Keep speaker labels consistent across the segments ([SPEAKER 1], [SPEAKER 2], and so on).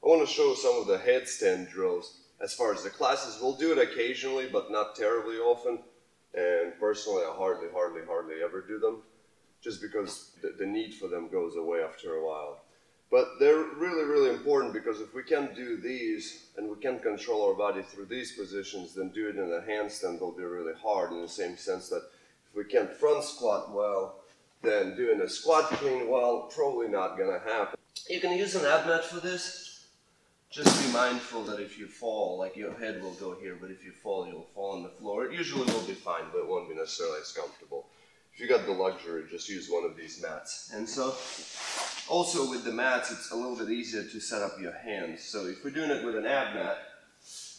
[SPEAKER 1] I want to show some of the headstand drills. As far as the classes, we'll do it occasionally, but not terribly often. And personally, I hardly ever do them, just because the need for them goes away after a while. But they're really important, because if we can't do these and we can't control our body through these positions, then do it in a handstand will be really hard, in the same sense that if we can't front squat well, then doing a squat clean well, probably not gonna happen. You can use an ab mat for this. Just be mindful that if you fall, like your head will go here, but if you fall, you'll fall on the floor. It usually will be fine, but it won't be necessarily as comfortable. If you got the luxury, just use one of these mats. And so, also with the mats, it's a little bit easier to set up your hands. So if we're doing it with an ab mat,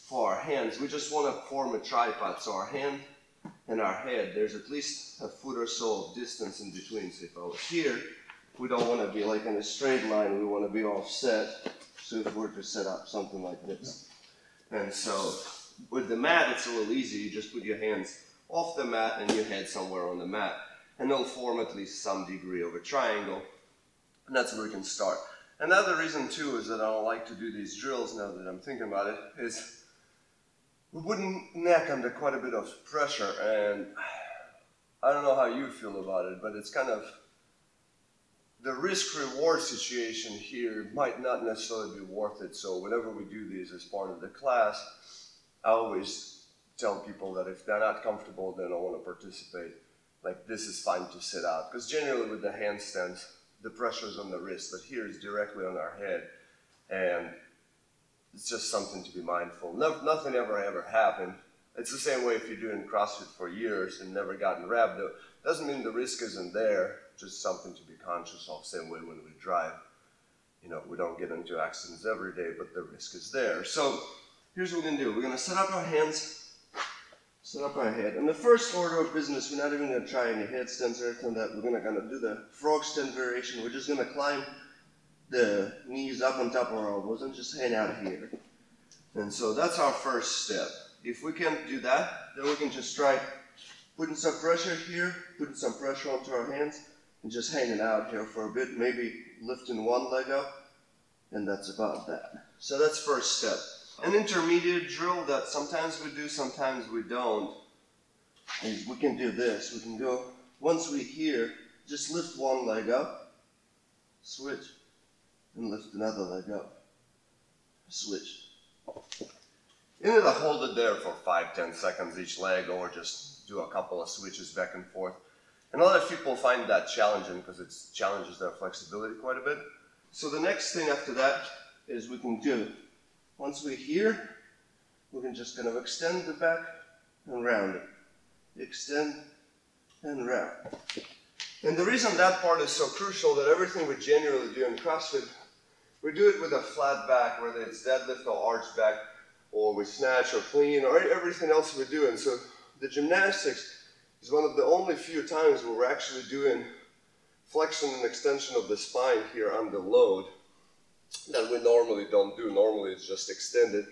[SPEAKER 1] for our hands, we just want to form a tripod. So our hand and our head, there's at least a foot or so of distance in between. So if I was here, we don't want to be like in a straight line, we want to be offset. So if we're to set up something like this. And so with the mat, it's a little easy. You just put your hands off the mat and your head somewhere on the mat. And it'll form at least some degree of a triangle. And that's where we can start. Another reason too is that I don't like to do these drills, now that I'm thinking about it, is we put neck under quite a bit of pressure. And I don't know how you feel about it, but it's kind of, the risk-reward situation here might not necessarily be worth it. So whenever we do these as part of the class, I always tell people that if they're not comfortable, they don't want to participate. Like, this is fine to sit out. Because generally with the handstands, the pressure's on the wrist, but here is directly on our head. And it's just something to be mindful. Nothing ever happened. It's the same way if you're doing CrossFit for years and never gotten rhabdo. Doesn't mean the risk isn't there. Just something to be conscious of. Same way when we drive, you know, we don't get into accidents every day, but the risk is there. So here's what we're going to do. We're going to set up our hands, set up our head. And the first order of business, we're not even going to try any headstands or anything like that. We're going to do the frog stand variation. We're just going to climb the knees up on top of our elbows and just hang out here. And so that's our first step. If we can't do that, then we can just try putting some pressure here, putting some pressure onto our hands, and just hanging out here for a bit, maybe lifting one leg up, and that's about that. So that's first step. An intermediate drill that sometimes we do, sometimes we don't, is we can do this. We can go, once we're here, just lift one leg up, switch, and lift another leg up, switch. You need to hold it there for 5-10 seconds each leg, or just do a couple of switches back and forth. And a lot of people find that challenging because it challenges their flexibility quite a bit. So the next thing after that is we can do, once we're here, we can just kind of extend the back and round it. Extend and round. And the reason that part is so crucial, that everything we generally do in CrossFit, we do it with a flat back, whether it's deadlift or arch back, or we snatch or clean, or everything else we do. And so the gymnastics is one of the only few times where we're actually doing flexion and extension of the spine here under load that we normally don't do. Normally it's just extended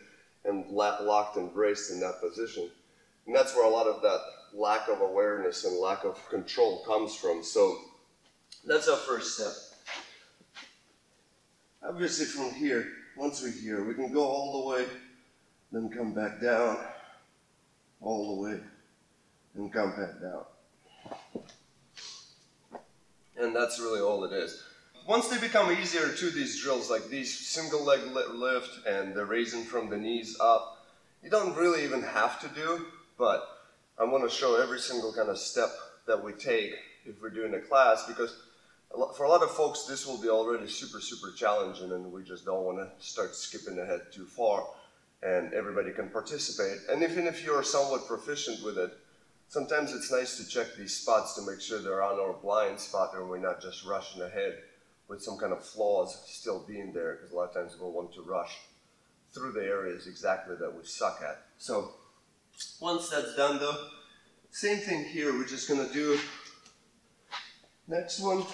[SPEAKER 1] and locked and braced in that position. And that's where a lot of that lack of awareness and lack of control comes from. So that's our first step. Obviously from here, once we're here, we can go all the way, then come back down, all the way, and come back down. And that's really all it is. Once they become easier too, these drills, like these single leg lift and the raising from the knees up, you don't really even have to do, but I want to show every single kind of step that we take if we're doing a class, because for a lot of folks this will be already super challenging, and we just don't want to start skipping ahead too far, and everybody can participate. And even if you're somewhat proficient with it, sometimes it's nice to check these spots to make sure they're on our blind spot, and we're not just rushing ahead with some kind of flaws still being there, because a lot of times we'll want to rush through the areas exactly that we suck at. So once that's done though, same thing here. We're just going to do, next one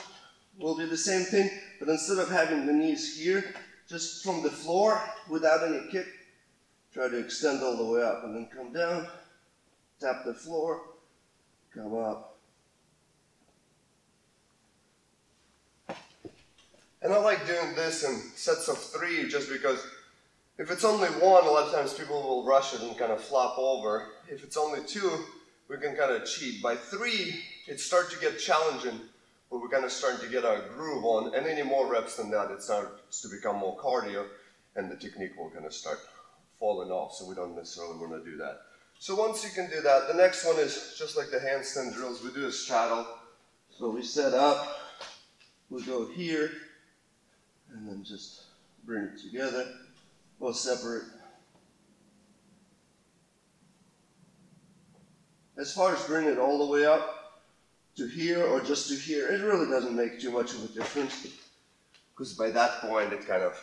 [SPEAKER 1] will do the same thing, but instead of having the knees here, just from the floor without any kick, try to extend all the way up and then come down, tap the floor, come up. And I like doing this in sets of 3 just because if it's only 1, a lot of times people will rush it and kind of flop over. If it's only 2, we can kind of cheat. By 3, it starts to get challenging, where we're kind of starting to get our groove on, and any more reps than that, it starts to become more cardio, and the technique will kind of start falling off, so we don't necessarily want to do that. So once you can do that, the next one is just like the handstand drills. We do a straddle. So we set up, we go here, and then just bring it together. We'll separate. As far as bringing it all the way up to here or just to here, it really doesn't make too much of a difference, because by that point it kind of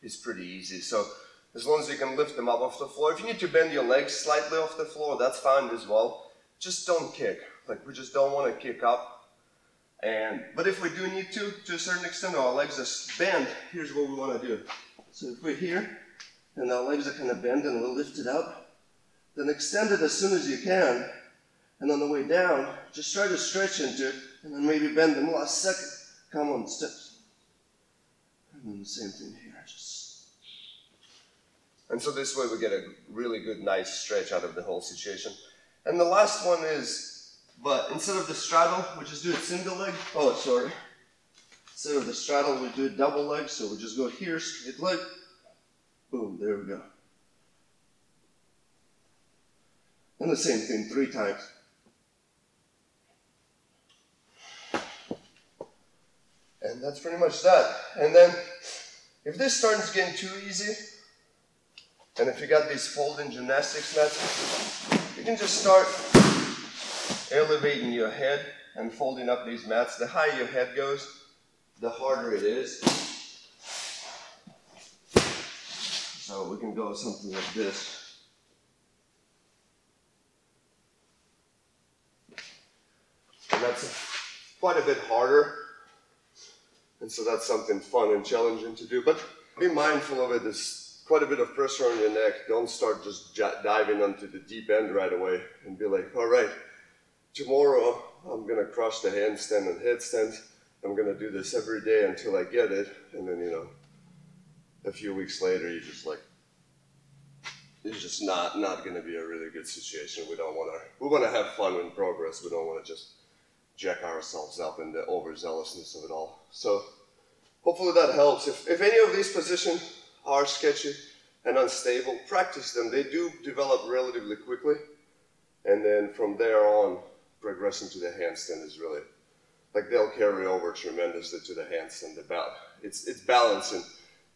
[SPEAKER 1] is pretty easy. So as long as you can lift them up off the floor. If you need to bend your legs slightly off the floor, that's fine as well. Just don't kick. Like, we just don't want to kick up. But if we do need to a certain extent, our legs are bent, here's what we want to do. So if we're here, and our legs are kind of bent and we'll lift it up, then extend it as soon as you can, and on the way down, just try to stretch into it, and then maybe bend them last second. Come on, steps. And then the same thing here. And so this way we get a really good, nice stretch out of the whole situation. And the last one is, but instead of the straddle, we just do it single leg. Oh, sorry. Instead of the straddle, we do it double leg. So we just go here, straight leg. Boom, there we go. And the same thing 3 times. And that's pretty much that. And then, if this starts getting too easy, and if you got these folding gymnastics mats, you can just start elevating your head and folding up these mats. The higher your head goes, the harder it is. So we can go something like this. And that's quite a bit harder. And so that's something fun and challenging to do. But be mindful of it. There's quite a bit of pressure on your neck. Don't start just diving onto the deep end right away and be like, all right, tomorrow I'm going to crush the handstand and headstand. I'm going to do this every day until I get it. And then, a few weeks later, you're just like, it's just not going to be a really good situation. We want to have fun and progress. We don't want to just jack ourselves up in the overzealousness of it all. So hopefully that helps. If any of these positions are sketchy and unstable, practice them. They do develop relatively quickly. And then from there on, progressing to the handstand is really, like, they'll carry over tremendously to the handstand. It's balancing.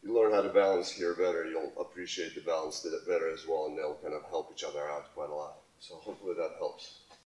[SPEAKER 1] You learn how to balance here better, you'll appreciate the balance better as well, and they'll kind of help each other out quite a lot. So hopefully that helps.